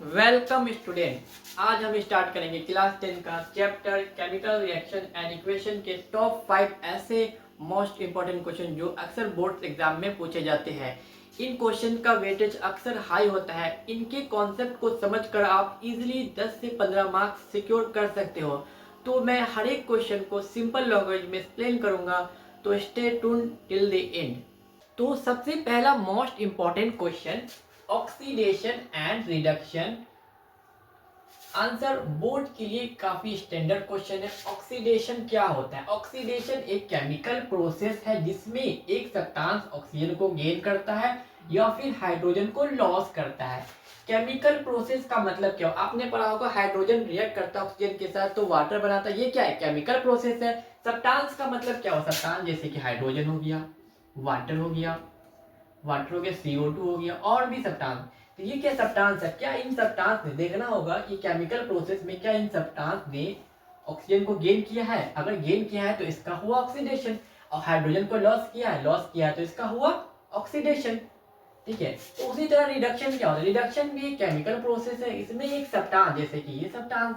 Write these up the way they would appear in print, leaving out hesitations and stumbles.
Welcome student. आज हम start करेंगे क्लास 10 का chapter chemical reaction and equation के टॉप 5 ऐसे मोस्ट इंपॉर्टेंट क्वेश्चन जो अक्सर बोर्ड एग्जाम में पूछे जाते हैं। इन क्वेश्चन का वेटेज अक्सर हाई होता है। इनके कॉन्सेप्ट को समझकर आप इजीली 10 से 15 मार्क्स सिक्योर कर सकते हो। तो मैं हर एक क्वेश्चन को सिंपल लैंग्वेज में एक्सप्लेन करूंगा, तो stay tuned till the end. तो सबसे पहला most important question, oxidation and reduction. Answer board के लिए काफी स्टैंडर्ड क्वेश्चन है। ऑक्सीडेशन क्या होता है? ऑक्सीडेशन एक केमिकल प्रोसेस है जिसमें एक सब्सटेंस ऑक्सीजन को गेन करता है या फिर हाइड्रोजन को लॉस करता है। केमिकल प्रोसेस का मतलब क्या हो? आपने पढ़ा होगा हाइड्रोजन रिएक्ट करता है ऑक्सीजन के साथ तो वाटर बनाता है। ये क्या है? केमिकल प्रोसेस है। सब्सटेंस का मतलब क्या हो? सब्सटेंस जैसे कि हाइड्रोजन हो गया, वाटर हो गया, CO2 हो गया और भी सब्सटेंस। तो ये क्या सब्सटेंस है? क्या इन सब्सटेंस ने देखना होगा कि केमिकल प्रोसेस में क्या इन सब्सटेंस ने ऑक्सीजन को गेन किया है? अगर गेन किया है तो इसका हुआ ऑक्सीडेशन, और हाइड्रोजन को लॉस किया है तो इसका हुआ ऑक्सीडेशन। ठीक है। तो उसी तरह रिडक्शन क्या होता है? रिडक्शन भी एक केमिकल प्रोसेस है। इसमें एक सब्सटेंस जैसे कि ये सब्सटेंस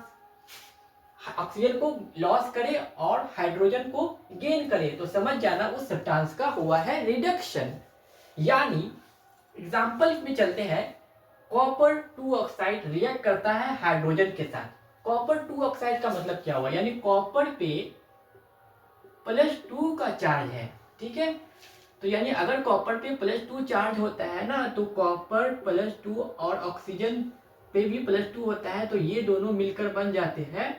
ऑक्सीजन को लॉस करे और हाइड्रोजन को गेन करे तो समझ जाना उस सब्सटेंस का हुआ है रिडक्शन। यानी एग्जाम्पल में चलते हैं, कॉपर 2 ऑक्साइड रिएक्ट करता है हाइड्रोजन के साथ। कॉपर 2 ऑक्साइड का मतलब क्या हुआ? यानी कॉपर पे +2 का चार्ज है। ठीक है। तो यानी अगर कॉपर पे +2 चार्ज होता है ना, तो कॉपर +2 और ऑक्सीजन पे भी +2 होता है, तो ये दोनों मिलकर बन जाते हैं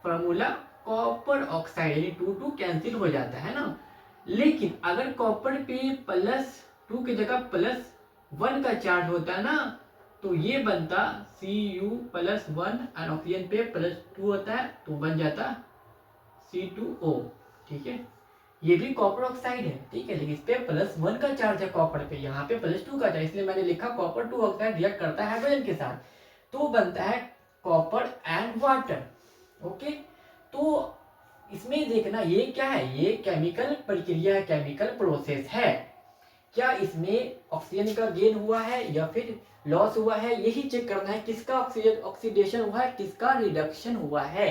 फॉर्मूला कॉपर ऑक्साइड, यानी 2 कैंसिल हो जाता है ना। लेकिन अगर कॉपर पे +2 की जगह +1 का चार्ज होता है ना, तो ये बनता Cu+1 और ऑक्सीजन पे +2 होता है तो बन जाता C2O। ठीक है। ये भी कॉपर ऑक्साइड है। ठीक है। लेकिन इस पे +1 का चार्ज है चार्ज पे, यहाँ पे +2 का चार्ज, इसलिए मैंने लिखा कॉपर 2 ऑक्साइड रिएक्ट करता है हाइड्रोजन के साथ तो बनता है कॉपर एंड वाटर। ओके। तो इसमें देखना ये क्या है? ये केमिकल प्रक्रिया है, केमिकल प्रोसेस है। क्या इसमें ऑक्सीजन का गेन हुआ है या फिर लॉस हुआ है? यही चेक करना है किसका ऑक्सीजन ऑक्सीडेशन हुआ है, किसका रिडक्शन हुआ है।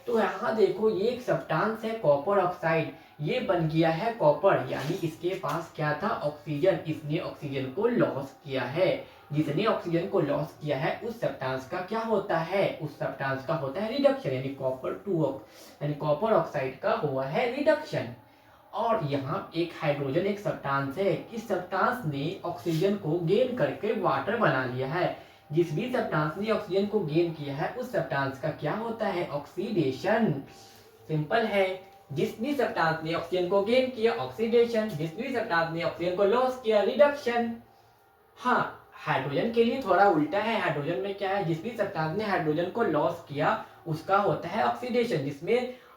तो यहाँ देखो ये एक सब्सटेंस है कॉपर ऑक्साइड, ये बन गया है कॉपर, यानी इसके पास क्या था? ऑक्सीजन। इसने ऑक्सीजन को लॉस किया है। जिसने ऑक्सीजन को लॉस किया है उस सब्सटेंस का क्या होता है? उस सब्सटेंस का होता है रिडक्शन, यानी कॉपर ऑक्साइड का हुआ है रिडक्शन। और यहाँ एक हाइड्रोजन एक सब्सटेंस है। इस सब्सटेंस ने ऑक्सीजन को गेन करके वाटर बना लिया है। जिस भी सब्सटेंस ने ऑक्सीजन को गेन किया है उस सब्सटेंस का क्या होता है? ऑक्सीडेशन। सिंपल है। जिस भी सब्सटेंस ने ऑक्सीजन को गेन किया ऑक्सीडेशन, जिस भी सब्सटेंस ने ऑक्सीजन को लॉस किया रिडक्शन। हाँ, हाइड्रोजन के लिए थोड़ा उल्टा है। हाइड्रोजन में क्या है? जिस भी सब्सटेंस ने हाइड्रोजन को लॉस किया उसका होता है ऑक्सीडेशन,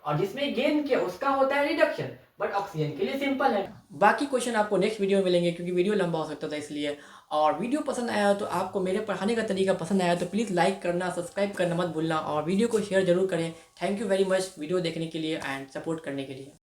जिसमें गेन किया उसका होता है रिडक्शन। बट ऑक्सीजन के लिए सिंपल है। बाकी क्वेश्चन आपको नेक्स्ट वीडियो में मिलेंगे क्योंकि वीडियो लंबा हो सकता था इसलिए। और वीडियो पसंद आया तो आपको मेरे पढ़ाने का तरीका पसंद आया तो प्लीज़ लाइक करना, सब्सक्राइब करना मत भूलना और वीडियो को शेयर जरूर करें। Thank you very much video देखने के लिए एंड सपोर्ट करने के लिए।